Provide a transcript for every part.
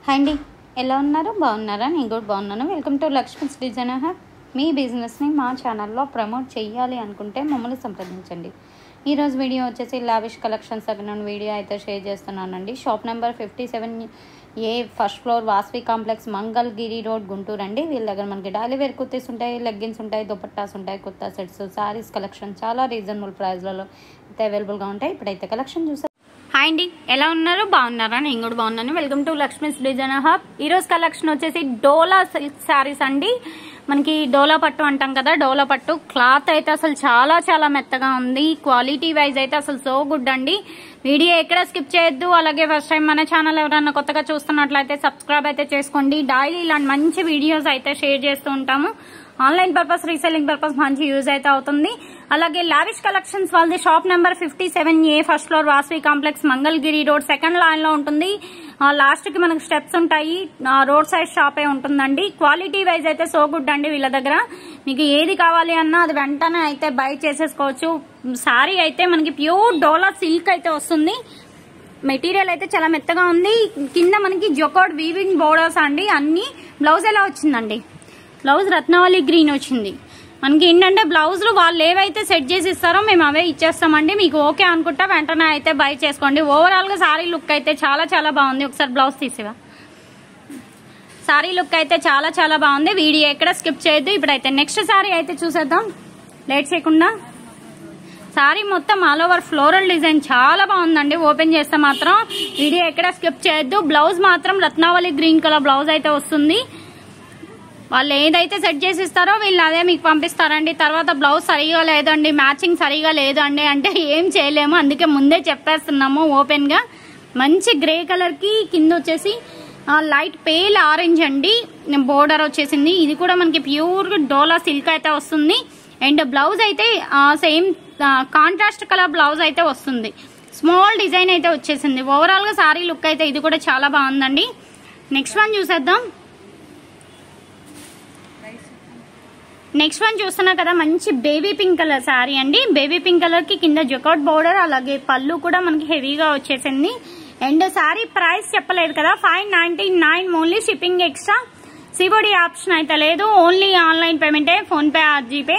Hi అండి, ఎలా ఉన్నారు? బాగున్నారా? నేను కూడా బాగున్నాను. Welcome to Lakshmi's designer hub. మీ బిజినెస్ని మా ఛానల్లో ప్రమోట్ చేయాలి అనుకుంటే మమ్మల్ని సంప్రదించండి. ఈరోజు వీడియో వచ్చేసి లావిష్ కలెక్షన్స్ దగ్గర వీడియో అయితే షేర్ చేస్తున్నానండి. Shop number 57A, first floor, Vasavi complex, Mangalagiri road, Guntur అండి. వీళ్ళ దగ్గర మనకి డైలీ వేర్ కుర్తీస్ ఉంటాయి, లెగ్గిన్స్ ఉంటాయి, దుపట్టాస్ ఉంటాయి, కుర్తా సెట్స్, సారీస్ కలెక్షన్ చాలా రీజనబుల్ ప్రైస్లలో అయితే అవైలబుల్గా ఉంటాయి. ఇప్పుడైతే కలెక్షన్ చూసారు. హాయ్ అండి, ఎలా ఉన్నారు? బాగున్నారా? నేను కూడా బాగున్నాను. Welcome to Lakshmi's designer hub. ఈరోజు కలెక్షన్ వచ్చేసి డోలా సిల్క్ శారీస్ అండి. మనకి డోలా పట్టు అంటాం కదా, డోలా పట్టు క్లాత్ అయితే అసలు చాలా చాలా మెత్తగా ఉంది. క్వాలిటీ వైజ్ అయితే అసలు సో గుడ్ అండి. వీడియో ఎక్కడ స్కిప్ చేయొద్దు. అలాగే ఫస్ట్ టైం మన ఛానల్ ఎవరైనా కొత్తగా చూస్తున్నట్లయితే సబ్స్క్రైబ్ అయితే చేసుకోండి. డైలీ ఇలాంటి మంచి వీడియోస్ అయితే షేర్ చేస్తూ ఉంటాము. ఆన్లైన్ పర్పస్, రీసెల్లింగ్ పర్పస్ మంచి యూజ్ అయితే అవుతుంది. అలాగే లావిష్ కలెక్షన్స్ వాళ్ళది shop number 57A, first floor, Vasavi complex, Mangalagiri road, second line లో ఉంటుంది. లాస్ట్ కి మనకు స్టెప్స్ ఉంటాయి. రోడ్ సైడ్ షాపే ఉంటుందండి. క్వాలిటీ వైజ్ అయితే సో గుడ్ అండి. వీళ్ళ దగ్గర మీకు ఏది కావాలి అన్నా అది వెంటనే అయితే బై చేసేసుకోవచ్చు. సారీ అయితే మనకి ప్యూర్ డోలా సిల్క్ అయితే వస్తుంది. మెటీరియల్ అయితే చాలా మెత్తగా ఉంది. కింద మనకి జొకార్డ్ వీవింగ్ బోర్డర్స్ అండి అన్ని. బ్లౌజ్ ఎలా వచ్చిందండి? బ్లౌజ్ రత్నావళి గ్రీన్ వచ్చింది. మనకి ఏంటంటే బ్లౌజులు వాళ్ళు ఏవైతే సెట్ చేసి ఇస్తారో మేము అవే ఇచ్చేస్తామండి. మీకు ఓకే అనుకుంటా వెంటనే అయితే బై చేసుకోండి. ఓవరాల్ గా సారీ లుక్ అయితే చాలా చాలా బాగుంది. ఒకసారి బ్లౌజ్ తీసివా. సారీ లుక్ అయితే చాలా చాలా బాగుంది. వీడియో ఎక్కడ స్కిప్ చేయొద్దు. ఇప్పుడైతే నెక్స్ట్ సారీ అయితే చూసేద్దాం లేట్ చేయకుండా. సారీ మొత్తం ఆల్ ఓవర్ ఫ్లోరల్ డిజైన్ చాలా బాగుందండి. ఓపెన్ చేస్తే మాత్రం వీడియో ఎక్కడ స్కిప్ చేయొద్దు. బ్లౌజ్ మాత్రం రత్నావళి గ్రీన్ కలర్ బ్లౌజ్ అయితే వస్తుంది. వాళ్ళు ఏదైతే సెట్ చేసి ఇస్తారో వీళ్ళు అదే మీకు పంపిస్తారండి. తర్వాత బ్లౌజ్ సరిగా లేదండి, మ్యాచింగ్ సరిగా లేదండి అంటే ఏం చేయలేము. అందుకే ముందే చెప్పేస్తున్నాము ఓపెన్ గా. మంచి గ్రే కలర్ కి కింద వచ్చేసి లైట్ పేల్ ఆరెంజ్ అండి బోర్డర్ వచ్చేసింది. ఇది కూడా మనకి ప్యూర్ డోలా సిల్క్ అయితే వస్తుంది. అండ్ బ్లౌజ్ అయితే సేమ్ కాంట్రాస్ట్ కలర్ బ్లౌజ్ అయితే వస్తుంది. స్మాల్ డిజైన్ అయితే వచ్చేసింది. ఓవరాల్ గా సారీ లుక్ అయితే ఇది కూడా చాలా బాగుందండి. నెక్స్ట్ వన్ చూసేద్దాం. నెక్స్ట్ వన్ చూస్తున్నా కదా, మంచి బేబీ పింక్ కలర్ శారీ అండి. బేబీ పింక్ కలర్ కి కింద జొకాట్ బోర్డర్, అలాగే పళ్ళు కూడా మనకి హెవీగా వచ్చేసింది. అండ్ శారీ ప్రైస్ చెప్పలేదు కదా, 599 ఓన్లీ. షిప్పింగ్ ఎక్స్ట్రా, సిబోడి ఆప్షన్ అయితే లేదు. ఓన్లీ ఆన్లైన్ పేమెంటే, PhonePe or GPay.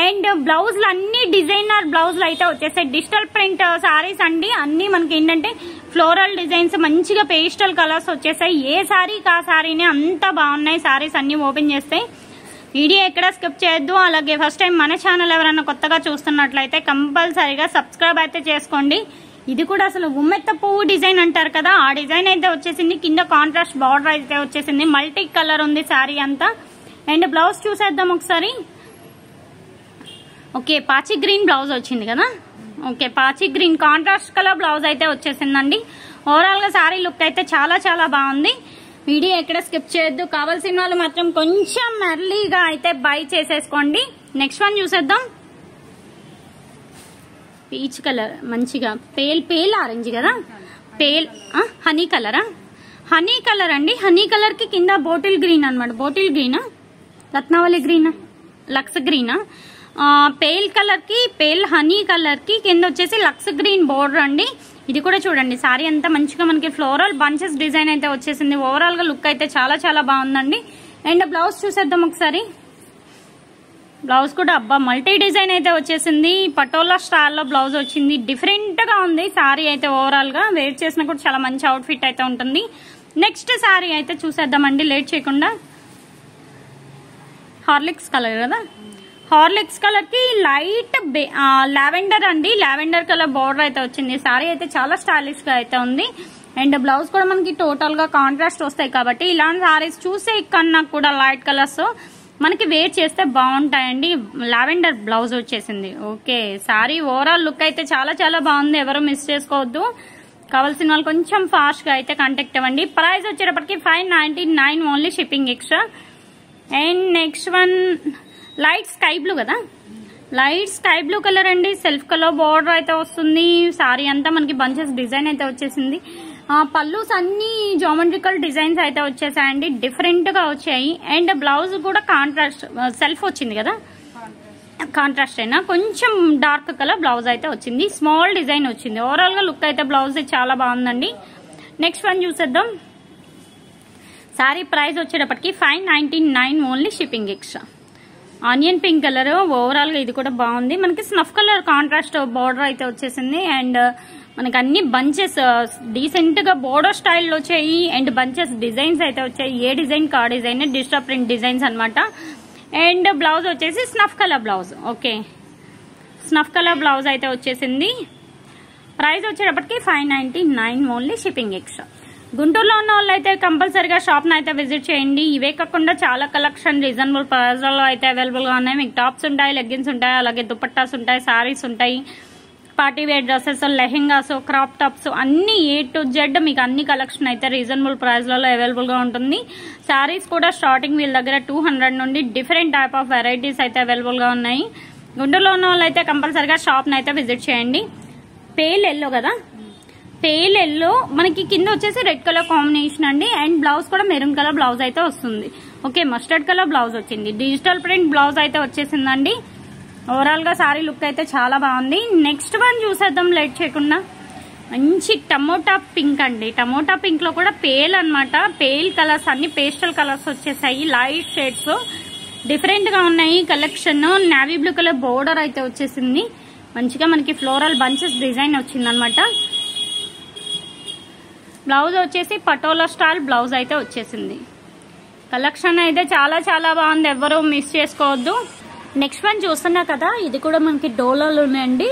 And బ్లౌజ్లు అన్ని డిజైనర్ బ్లౌజ్లు అయితే వచ్చేసాయి. డిజిటల్ ప్రింట్ శారీస్ అండి అన్ని. మనకి ఏంటంటే ఫ్లోరల్ డిజైన్స్, మంచిగా పేస్టల్ కలర్స్ వచ్చేసాయి. ఏ శారీకి ఆ శారీనే అంత బాగున్నాయి శారీస్ అన్ని. ఓపెన్ చేస్తే వీడియో ఎక్కడ స్కిప్ చేయొద్దు. అలాగే ఫస్ట్ టైం మన ఛానల్ ఎవరైనా కొత్తగా చూస్తున్నట్లయితే కంపల్సరీగా సబ్స్క్రైబ్ అయితే చేసుకోండి. ఇది కూడా అసలు ఉమ్మెత్త పువ్వు డిజైన్ అంటారు కదా, ఆ డిజైన్ అయితే వచ్చేసింది. కింద కాంట్రాస్ట్ బార్డర్ అయితే వచ్చేసింది. మల్టీ కలర్ ఉంది శారీ అంతా. అండ్ బ్లౌజ్ చూసేద్దాం ఒకసారి. ఓకే, పాచి గ్రీన్ బ్లౌజ్ వచ్చింది కదా. ఓకే, పాచి గ్రీన్ కాంట్రాస్ట్ కలర్ బ్లౌజ్ అయితే వచ్చేసిందండి. ఓవరాల్ గా శారీ లుక్ అయితే చాలా చాలా బాగుంది. వీడియో ఎక్కడ స్కిప్ చేయొద్దు. కావాల్సిన వాళ్ళు మాత్రం కొంచెం ఎర్లీగా అయితే బై చేసేసుకోండి. నెక్స్ట్ వన్ చూసేద్దాం. పీచ్ కలర్, మంచిగా పేల్ ఆరెంజ్ కదా, పేల్ హనీ కలరా, హనీ కలర్ అండి. హనీ కలర్ కి కింద బాటిల్ గ్రీన్ అనమాట. బాటిల్ గ్రీనా, రత్నావళి గ్రీనా, లక్స్ గ్రీనా, పేల్ కలర్ కి, పేల్ హనీ కలర్ కి కింద వచ్చేసి లక్స్ గ్రీన్ బోర్డర్ అండి. ఇది కూడా చూడండి సారీ అంతా మంచిగా మనకి ఫ్లోరల్ బంచెస్ డిజైన్ అయితే వచ్చేసింది. ఓవరాల్ గా లుక్ అయితే చాలా చాలా బాగుందండి. అండ్ బ్లౌజ్ చూసేద్దాం ఒకసారి. బ్లౌజ్ కూడా అబ్బా మల్టీ డిజైన్ అయితే వచ్చేసింది. పటోలా స్టైల్లో బ్లౌజ్ వచ్చింది. డిఫరెంట్ గా ఉంది సారీ అయితే. ఓవరాల్ గా వేర్ చేసినా కూడా చాలా మంచి అవుట్ ఫిట్ అయితే ఉంటుంది. నెక్స్ట్ సారీ అయితే చూసేద్దామండి లేట్ చేయకుండా. హార్లిక్స్ కలర్ కదా, హార్లిక్స్ కలర్ కి లైట్ లావెండర్ అండి. లావెండర్ కలర్ బోర్డర్ అయితే వచ్చింది. సారీ అయితే చాలా స్టైలిష్ గా అయితే ఉంది. అండ్ బ్లౌజ్ కూడా మనకి టోటల్ గా కాంట్రాస్ట్ వస్తాయి కాబట్టి ఇలాంటి సారీస్ చూసే కన్నా కూడా లైట్ కలర్స్ మనకి వేర్ చేస్తే బాగుంటాయండి. లావెండర్ బ్లౌజ్ వచ్చేసింది. ఓకే, సారీ ఓవరాల్ లుక్ అయితే చాలా చాలా బాగుంది. ఎవరు మిస్ చేసుకోవద్దు. కావాల్సిన వాళ్ళు కొంచెం ఫాస్ట్ గా అయితే కాంటాక్ట్ అవ్వండి. ప్రైస్ వచ్చేటప్పటికి 599 only, shipping extra. And next one light sky blue కదా, లైట్ స్కై బ్లూ కలర్ అండి. సెల్ఫ్ కలర్ బోర్డర్ అయితే వస్తుంది. సారీ అంతా మనకి బంచెస్ డిజైన్ అయితే వచ్చేసింది. పల్లూస్ అన్ని జామెట్రికల్ డిజైన్స్ అయితే వచ్చేసాయండి. డిఫరెంట్ గా వచ్చాయి. అండ్ బ్లౌజ్ కూడా కాంట్రాస్ట్ సెల్ఫ్ వచ్చింది కదా, కాంట్రాస్ట్ అయినా కొంచెం డార్క్ కలర్ బ్లౌజ్ అయితే వచ్చింది. స్మాల్ డిజైన్ వచ్చింది. ఓవరాల్ గా లుక్ అయితే బ్లౌజ్ చాలా బాగుందండి. నెక్స్ట్ వన్ చూసేద్దాం. శారీ ప్రైస్ వచ్చేటప్పటికి 599 only, shipping extra. Onion pink colour, overall గా ఇది కూడా బాగుంది. మనకి స్నఫ్ కలర్ కాంట్రాస్ట్ బోర్డర్ అయితే వచ్చేసింది. అండ్ మనకి అన్ని బంచెస్ డీసెంట్ గా బోర్డర్ స్టైల్లో వచ్చాయి. అండ్ బంచెస్ డిజైన్స్ అయితే వచ్చాయి. ఏ డిజైన్ కా డిజైన్, డిజిటల్ ప్రింట్ డిజైన్స్ అనమాట. అండ్ బ్లౌజ్ వచ్చేసి snuff colour blouse. Okay, snuff colour blouse అయితే వచ్చేసింది. ప్రైస్ వచ్చేటప్పటికి 599 ఓన్లీ, షిప్పింగ్ ఎక్స్ట్రా. గుంటూరులో ఉన్న వాళ్ళు అయితే కంపల్సరీగా షాప్ని అయితే విజిట్ చేయండి. ఇవే కాకుండా చాలా కలెక్షన్ రీజనబుల్ ప్రైస్లలో అయితే అవైలబుల్గా ఉన్నాయి. మీకు టాప్స్ ఉంటాయి, లెగ్గిన్స్ ఉంటాయి, అలాగే దుపట్టాస్ ఉంటాయి, సారీస్ ఉంటాయి, party wear dresses, lehengas, crop tops అన్ని A to Z మీకు అన్ని కలెక్షన్ అయితే రీజనబుల్ ప్రైస్లలో అవైలబుల్గా ఉంటుంది. సారీస్ కూడా స్టార్టింగ్ వీళ్ళ దగ్గర 200 నుండి డిఫరెంట్ టైప్ ఆఫ్ వెరైటీస్ అయితే అవైలబుల్గా ఉన్నాయి. గుంటూరులో ఉన్న వాళ్ళు అయితే కంపల్సరీగా షాప్ని అయితే విజిట్ చేయండి. పేల్ ఎల్లో కదా, పేల్ ఎల్లో మనకి కింద వచ్చేసి రెడ్ కలర్ కాంబినేషన్ అండి. అండ్ బ్లౌజ్ కూడా మెరూన్ కలర్ బ్లౌజ్ అయితే వస్తుంది. ఓకే, మస్టర్డ్ కలర్ బ్లౌజ్ వచ్చింది. డిజిటల్ ప్రింట్ బ్లౌజ్ అయితే వచ్చేసిందండి. ఓవరాల్ గా సారీ లుక్ అయితే చాలా బాగుంది. నెక్స్ట్ వన్ చూసేద్దాం లేట్ చేయకుండా. మంచి టమోటా పింక్ అండి. టమోటా పింక్ లో కూడా పేల్ అనమాట. పేల్ కలర్స్ అన్ని పేస్టల్ కలర్స్ వచ్చేసాయి. లైట్ షేడ్స్ డిఫరెంట్ గా ఉన్నాయి collection. Navy blue colour border అయితే వచ్చేసింది. మంచిగా మనకి ఫ్లోరల్ బంచెస్ డిజైన్ వచ్చిందనమాట. బ్లౌజ్ వచ్చేసి పటోలా స్టైల్ బ్లౌజ్ అయితే వచ్చేసింది. కలెక్షన్ అయితే చాలా చాలా బాగుంది, ఎవరు మిస్ చేసుకోవద్దు. నెక్స్ట్ వన్ చూస్తున్నా కదా, ఇది కూడా మనకి డోలాలు ఉన్నాయండి.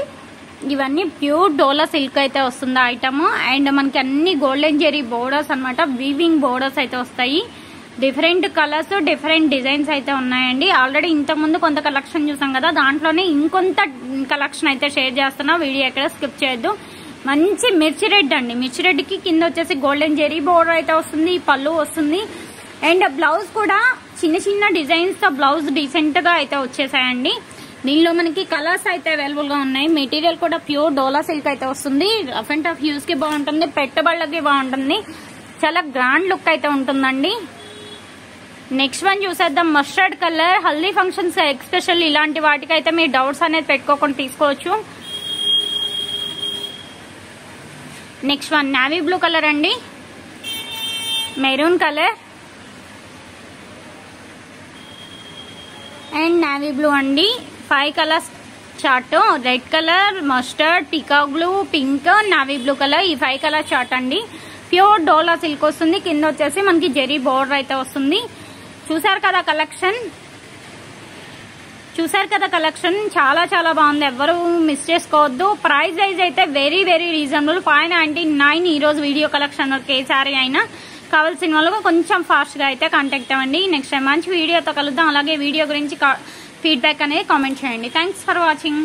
ఇవన్నీ ప్యూర్ డోలా సిల్క్ అయితే వస్తుంది ఐటమ్. అండ్ మనకి అన్ని గోల్డెన్ జెరీ బోర్డర్స్ అనమాట, వీవింగ్ బోర్డర్స్ అయితే వస్తాయి. డిఫరెంట్ కలర్స్, డిఫరెంట్ డిజైన్స్ అయితే ఉన్నాయండి. ఆల్రెడీ ఇంతకుముందు కొంత కలెక్షన్ చూసాం కదా, దాంట్లోనే ఇంకొంత కలెక్షన్ అయితే షేర్ చేస్తున్నా. వీడియో ఎక్కడ స్కిప్ చేయొద్దు. మంచి మిర్చి రెడ్ అండి. మిర్చి రెడ్ కి కింద వచ్చేసి గోల్డెన్ జెరీ బోర్డర్ అయితే వస్తుంది, పళ్ళు వస్తుంది. అండ్ బ్లౌజ్ కూడా చిన్న చిన్న డిజైన్స్ తో బ్లౌజ్ డీసెంట్ గా అయితే వచ్చేసాయండి. దీనిలో మనకి కలర్స్ అయితే అవైలబుల్ గా ఉన్నాయి. మెటీరియల్ కూడా ప్యూర్ డోలా సిల్క్ అయితే వస్తుంది. రఫ్ అండ్ టఫ్ యూస్ కి బాగుంటుంది, పెట్టుబడులకి బాగుంటుంది. చాలా గ్రాండ్ లుక్ అయితే ఉంటుందండి. నెక్స్ట్ వన్ చూసేద్దాం. Mustard colour, haldi functions special ఇలాంటి వాటికైతే మీరు డౌట్స్ అనేది పెట్టుకోకుండా తీసుకోవచ్చు. Next one navy blue colour అండి, maroon colour and navy blue అండి. 5 colours chart. Red colour, mustard, peacock blue, pink, navy blue colour. ఈ 5 కలర్ చార్ట్ అండి. ప్యూర్ డోలా సిల్క్ వస్తుంది. కింద వచ్చేసి మనకి జెరీ బోర్డర్ అయితే వస్తుంది. చూసారు కదా కలెక్షన్ చాలా చాలా బాగుంది, ఎవరు మిస్ చేసుకోవద్దు. ప్రైస్ వైజ్ అయితే వెరీ వెరీ రీజనబుల్. 599 ఈ రోజు వీడియో కలెక్షన్ ఏ సారీ అయినా. కావాల్సిన వాళ్ళకు కొంచెం ఫాస్ట్ గా అయితే కాంటాక్ట్ అవ్వండి. నెక్స్ట్ టైం మంచి వీడియోతో కలుద్దాం. అలాగే వీడియో గురించి ఫీడ్బ్యాక్ అనేది కామెంట్ చేయండి. Thanks for watching.